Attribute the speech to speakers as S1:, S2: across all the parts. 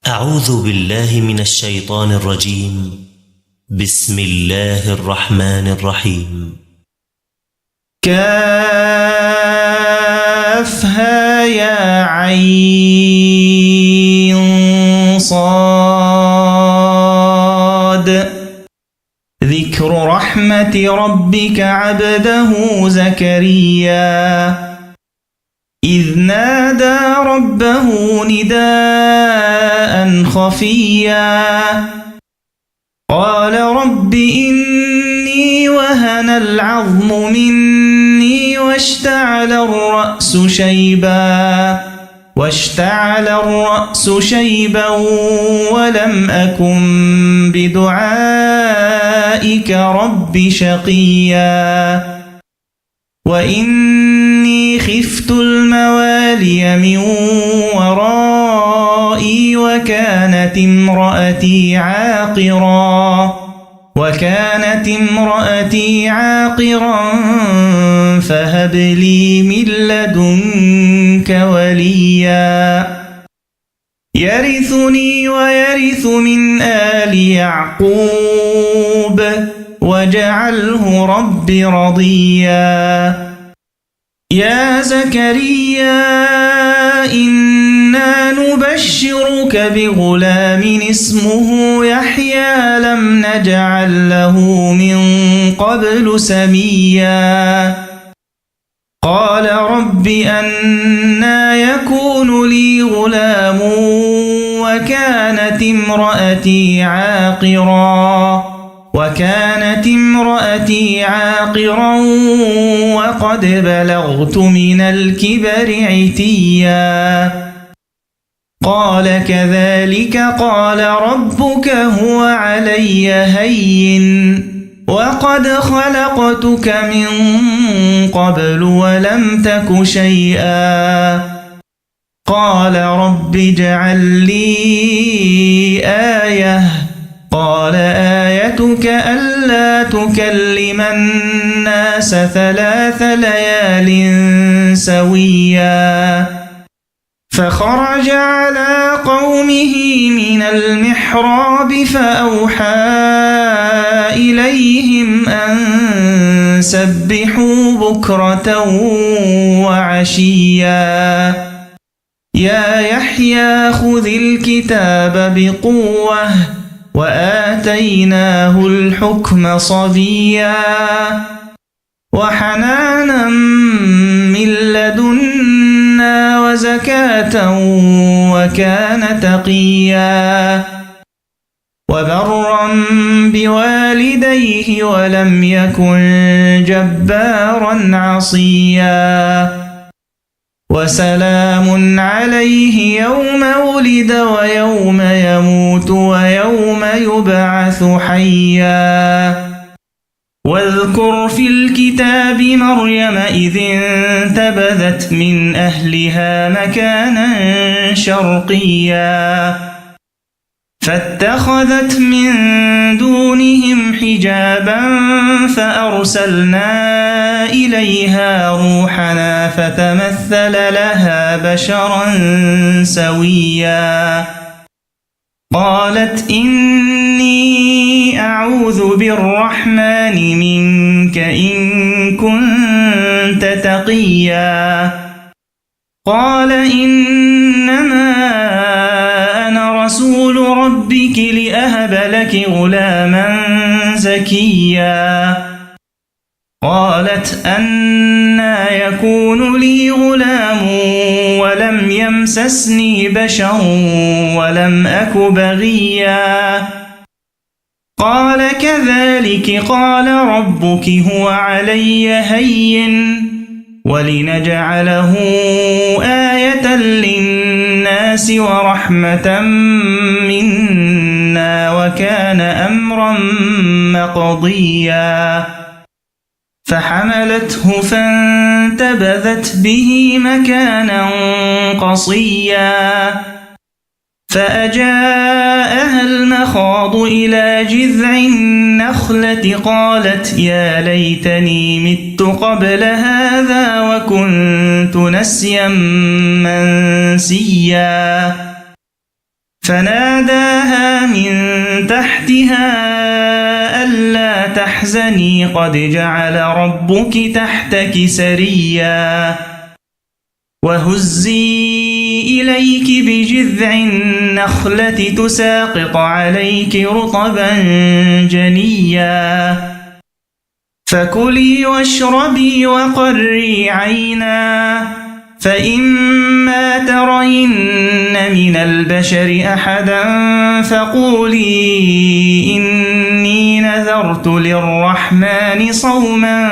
S1: أعوذ بالله من الشيطان الرجيم. بسم الله الرحمن الرحيم.
S2: كافها يا عين صاد. ذكر رحمة ربك عبده زكريا إذ نادى ربه نداء خفيا قال رب إني وهن العظم مني واشتعل الرأس شيبا ولم أكن بدعائك رب شقيا وإني خفت الموالي من ورائي وكانت امرأتي عاقرا فهب لي من لدنك وليا يرثني ويرث من آل يعقوب واجعله رب رضيا يا زكريا إنا نبشرك بغلام اسمه يحيى لم نجعل له من قبل سميا قال رب أنى يكون لي غلام وكانت امرأتي عاقرا وقد بلغت من الكبر عتيا قال كذلك قال ربك هو علي هين وقد خلقتك من قبل ولم تك شيئا قال رب اجعل لي آية قال آيتك ألا تكلم الناس 3 ليال سويا فخرج على قومه من المحراب فأوحى إليهم أن سبحوا بكرة وعشيا يا يحيى خذ الكتاب بقوة وآتيناه الحكم صبيا وحنانا من لدنا وزكاة وكان تقيا وبرا بوالديه ولم يكن جبارا عصيا وسلام عليه يوم ولد ويوم يموت ويوم يبعث حيا واذكر في الكتاب مريم إذ انتبذت من أهلها مكانا شرقيا فاتخذت من دونهم حجابا فأرسلنا إليها روحنا فتمثل لها بشرا سويا قالت إني أعوذ بالرحمن منك إن كنت تقيا قال إنما أنا رسول ربك لأهب لك غلاما زكيا قالت أنى يكون لي غلام ولم يمسسني بشر ولم أك بغيا قال كذلك قال ربك هو علي هين ولنجعله آية للناس ورحمة منا وكان أمرا مقضيا فحملته فانتبذت به مكانا قصيا فأجاءها المخاض إلى جذع النخلة قالت يا ليتني مت قبل هذا وكنت نسيا منسيا فناداها من تحتها ألا تحزني قد جعل ربك تحتك سريا وهزي إليك بجذع النخلة تساقط عليك رطبا جنيا فكلي واشربي وقري عينا فإما ترين من البشر أحدا فقولي إني نذرت للرحمن صوما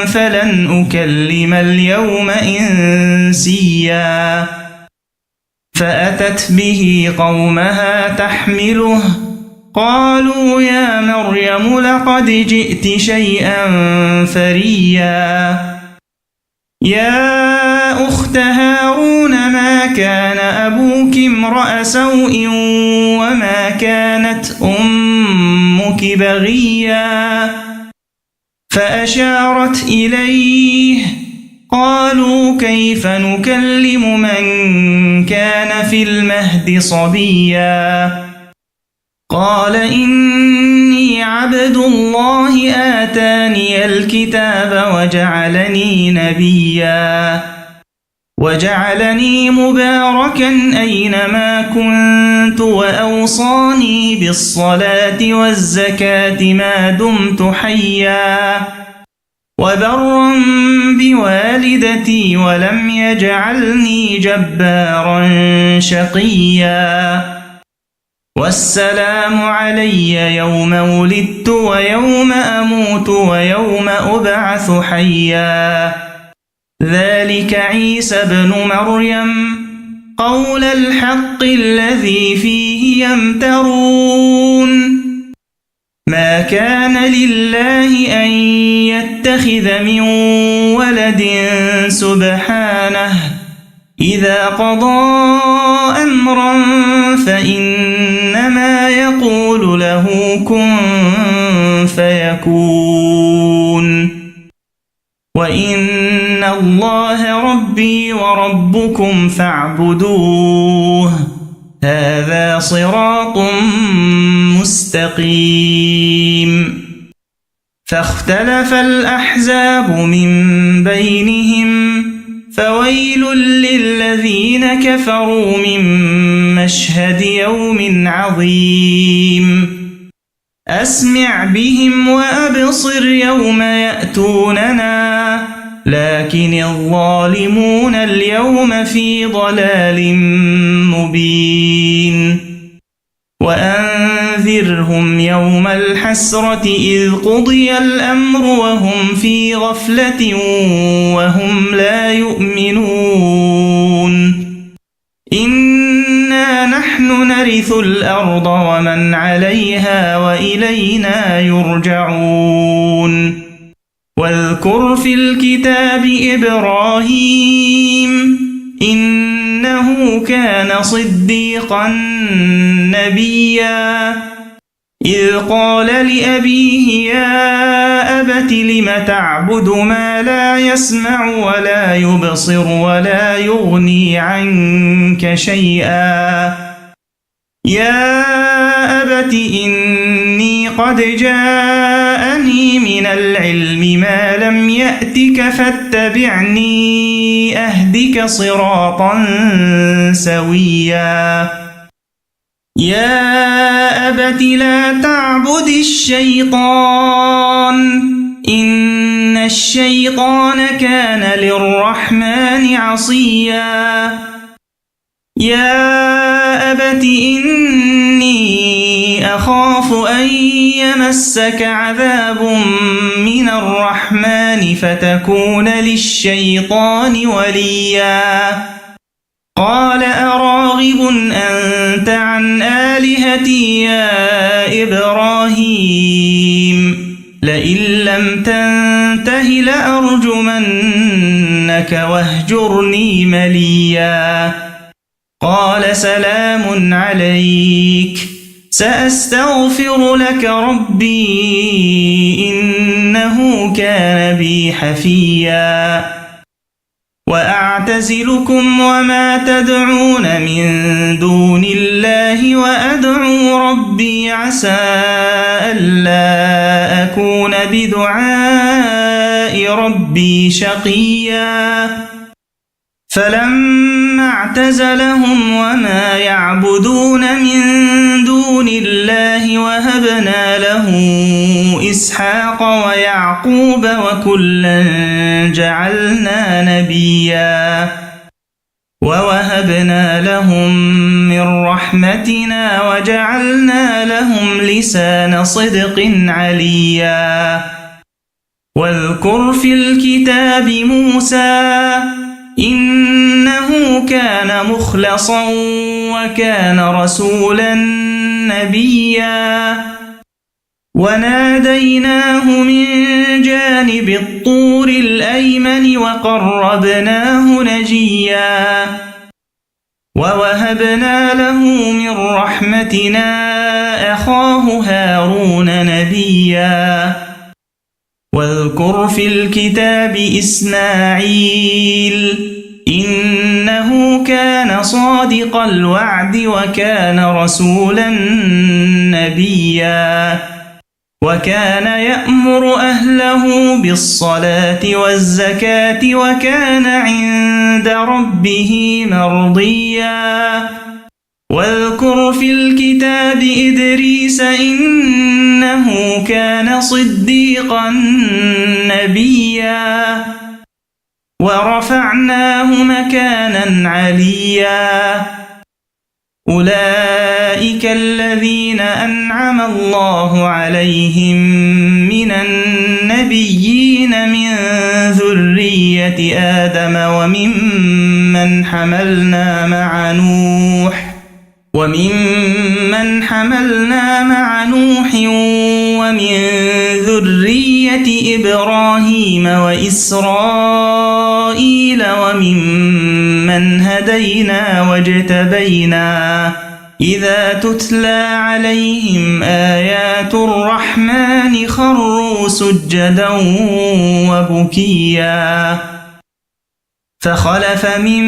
S2: فلن أكلم اليوم إنسيا فأتت به قومها تحمله قالوا يا مريم لقد جئت شيئا فريا يا أخت هارون ما كان أبوك امرأ سوء وما كانت أمك بغيا فأشارت إليه قالوا كيف نكلم من كان في المهد صبيا قال إني عبد الله آتاني الكتاب وجعلني نبيا وجعلني مباركا أينما كنت وأوصاني بالصلاة والزكاة ما دمت حيا وبرا بوالدتي ولم يجعلني جبارا شقيا والسلام علي يوم ولدت ويوم أموت ويوم أبعث حيا ذلك عيسى ابن مريم قول الحق الذي فيه يمترون ما كان لله أن يتخذ من ولد سبحانه إذا قضى أمرا فإنما يقول له كن فيكون وإن الله ربي وربكم فاعبدوه هذا صراط مستقيم فاختلف الأحزاب من بينهم فويل للذين كفروا من مشهد يوم عظيم أسمع بهم وأبصر يوم يأتوننا لكن الظالمون اليوم في ضلال مبين وأنذرهم يوم الحسرة إذ قضي الأمر وهم في غفلة وهم لا يؤمنون إنا نحن نرث الأرض ومن عليها وإلينا يرجعون واذكر في الكتاب إبراهيم إنه كان صديقا نبيا إذ قال لأبيه يا أبت لم تعبد ما لا يسمع ولا يبصر ولا يغني عنك شيئا يا أبت إني قد جاءني من العلم ما لم يأتك فاتبعني أهدك صراطا سويا يا أبت لا تعبد الشيطان إن الشيطان كان للرحمن عصيا يا أبت إني أخاف أن يمسك عذاب من الرحمن فتكون للشيطان وليا قال أراغب أنت عن آلهتي يا إبراهيم لئن لم تنته لأرجمنك واهجرني مليا قال سلام عليك سأستغفر لك ربي إنه كان بي حفيا وأعتزلكم وما تدعون من دون الله عسى ألا أكون بدعاء ربي شقيا فلما اعتزلهم وما يعبدون من دون الله وهبنا له إسحاق ويعقوب وكلا جعلنا نبيا ووهبنا لهم من رحمتنا وجعلنا لهم لسان صدق عليا واذكر في الكتاب موسى إنه كان مخلصا وكان رسولا نبيا وناديناه من جانب الطور الأيمن وقربناه نجيا ووهبنا له من رحمتنا أخاه هارون نبيا واذكر في الكتاب إسماعيل إنه كان صادق الوعد وكان رسولا نبيا وكان يأمر أهله بالصلاة والزكاة وكان عند ربه مرضيا واذكر في الكتاب إدريس إنه كان صديقا نبيا ورفعناه مكانا عليا أولئك الذين أنعم الله عليهم من النبيين من ذرية آدم وممن حملنا مع نوح ومن ذرية إبراهيم وإسرائيل وممن هدينا واجتبينا إذا تتلى عليهم آيات الرحمن خروا سجدا وبكيا فخلف من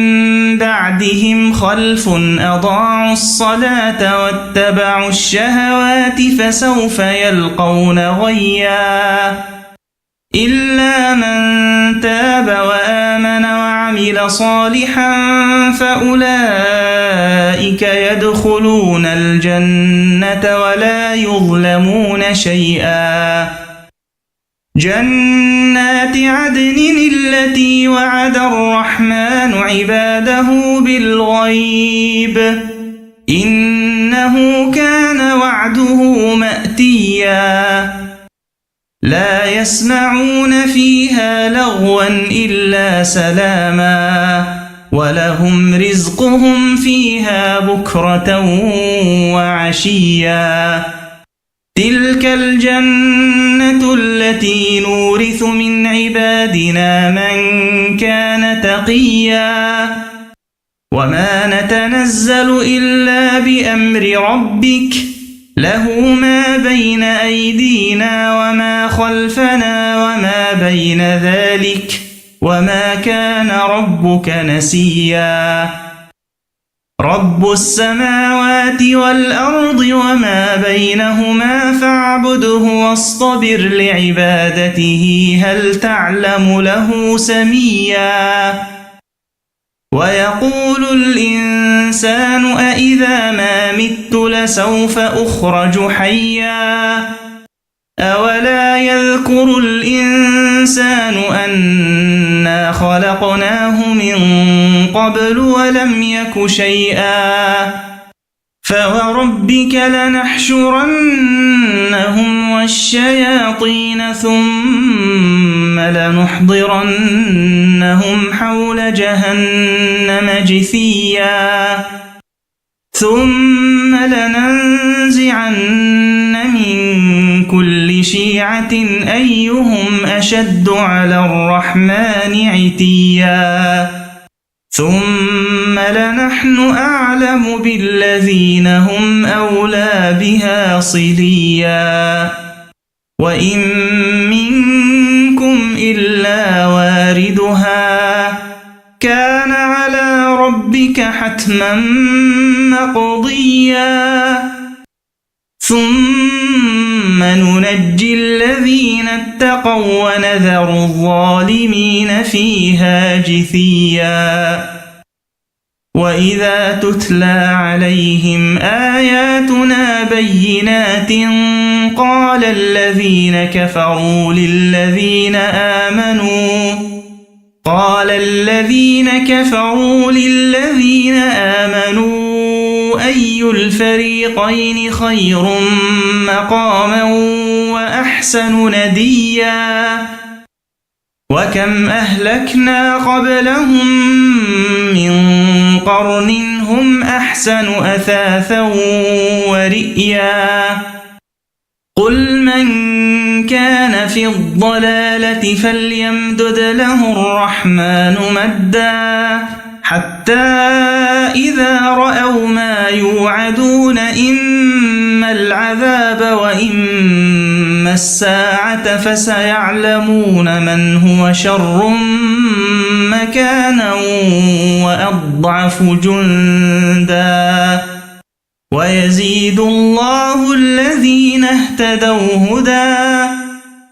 S2: بعدهم خلف أضاعوا الصلاة واتبعوا الشهوات فسوف يلقون غيا إلا من تاب وآمن وعمل صالحا فأولئك يدخلون الجنة ولا يظلمون شيئا جنات عدن التي وعد الرحمن عباده بالغيب إنه كان وعده مأتيا لا يسمعون فيها لغوا إلا سلاما ولهم رزقهم فيها بكرة وعشيا تلك الجنة التي نورث من عبادنا من كان تقيا وما نتنزل إلا بأمر ربك له ما بين أيدينا وما خلفنا وما بين ذلك وما كان ربك نسيا رب السماوات والأرض وما بينهما فاعبده واصطبر لعبادته هل تعلم له سميا ويقول الإنسان أإذا ما مت لسوف أخرج حيا أولا يذكر الإنسان أنا خلقناه من قبل ولم يك شيئا فوربك لنحشرنهم والشياطين ثم لنحضرنهم حول جهنم جثيا ثم لننزعن من كل شيعة أيهم أشد على الرحمن عتيا ثم لنحن أعلم بالذين هم أولى بها صليا وإن منكم إلا واردها كان على ربك حتما مقضيا ثم ننجي الذين اتقوا ونذر الظالمين فيها جثيا وإذا تتلى عليهم آياتنا بينات قال الذين كفروا للذين آمنوا أي الفريقين خير مقاما وأحسن نديا وكم أهلكنا قبلهم من قرن هم أحسن أثاثا ورئيا قل من كان في الضلالة فليمدد له الرحمن مدا حتى إذا رأوا ما يوعدون إما العذاب وإما الساعة فسيعلمون من هو شر مكانا وأضعف جندا ويزيد الله الذين اهتدوا هدى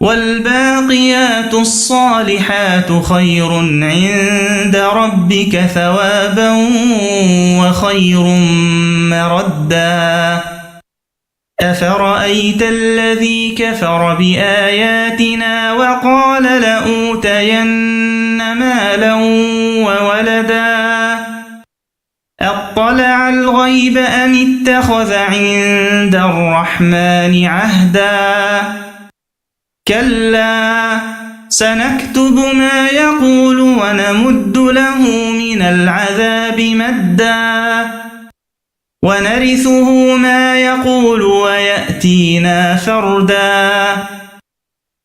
S2: والباقيات الصالحات خير عند ربك ثوابا وخير مردا أفرأيت الذي كفر بآياتنا وقال لأوتين مالا وولدا أطلع الغيب أم اتخذ عند الرحمن عهدا كلا سنكتب ما يقول ونمد له من العذاب مدا ونرثه ما يقول ويأتينا فردا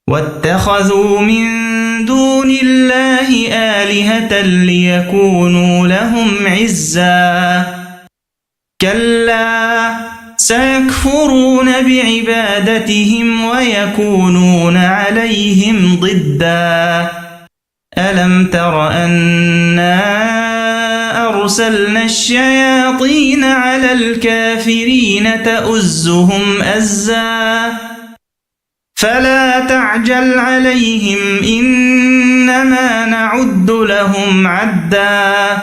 S2: واتخذوا من دون الله آلهة ليكونوا لهم عزا كلا سيكفرون بعبادتهم ويكونون عليهم ضدا ألم تر أنا أرسلنا الشياطين على الكافرين تؤزهم أزا فلا تعجل عليهم إنما نعد لهم عدا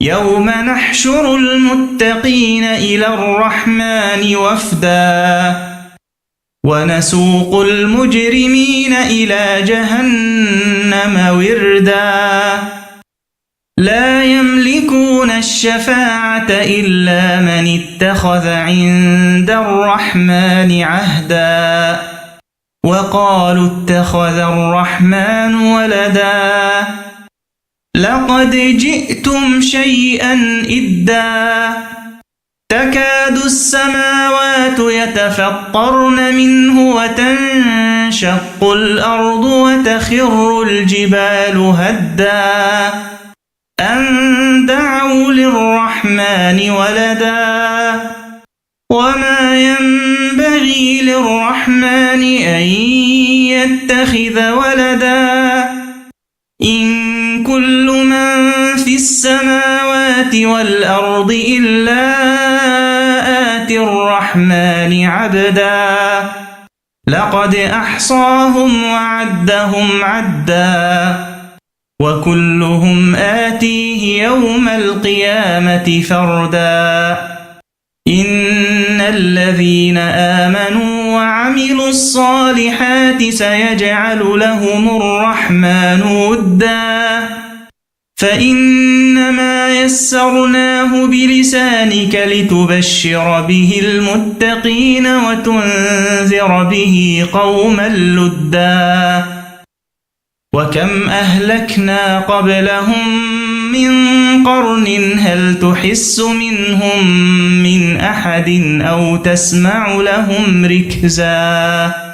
S2: يوم نحشر المتقين إلى الرحمن وفدا ونسوق المجرمين إلى جهنم وردا لا يملكون الشفاعة إلا من اتخذ عند الرحمن عهدا وقالوا اتخذ الرحمن ولدا لقد جئتم شيئا إدا تكاد السماوات يتفطرن منه وتنشق الأرض وتخر الجبال هدا أن دعوا للرحمن ولدا وما ينبغي للرحمن أن يتخذ ولدا إن كل من في السماوات والأرض إلا آتي الرحمن عبدا لقد أحصاهم وعدهم عدا وكلهم آتيه يوم القيامة فردا إن الذين آمنوا وعملوا الصالحات سيجعل لهم الرحمن ودا فإنما يسرناه بلسانك لتبشر به المتقين وتنذر به قوما لدا وكم أهلكنا قبلهم من قرن هل تحس منهم من أحد أو تسمع لهم ركزا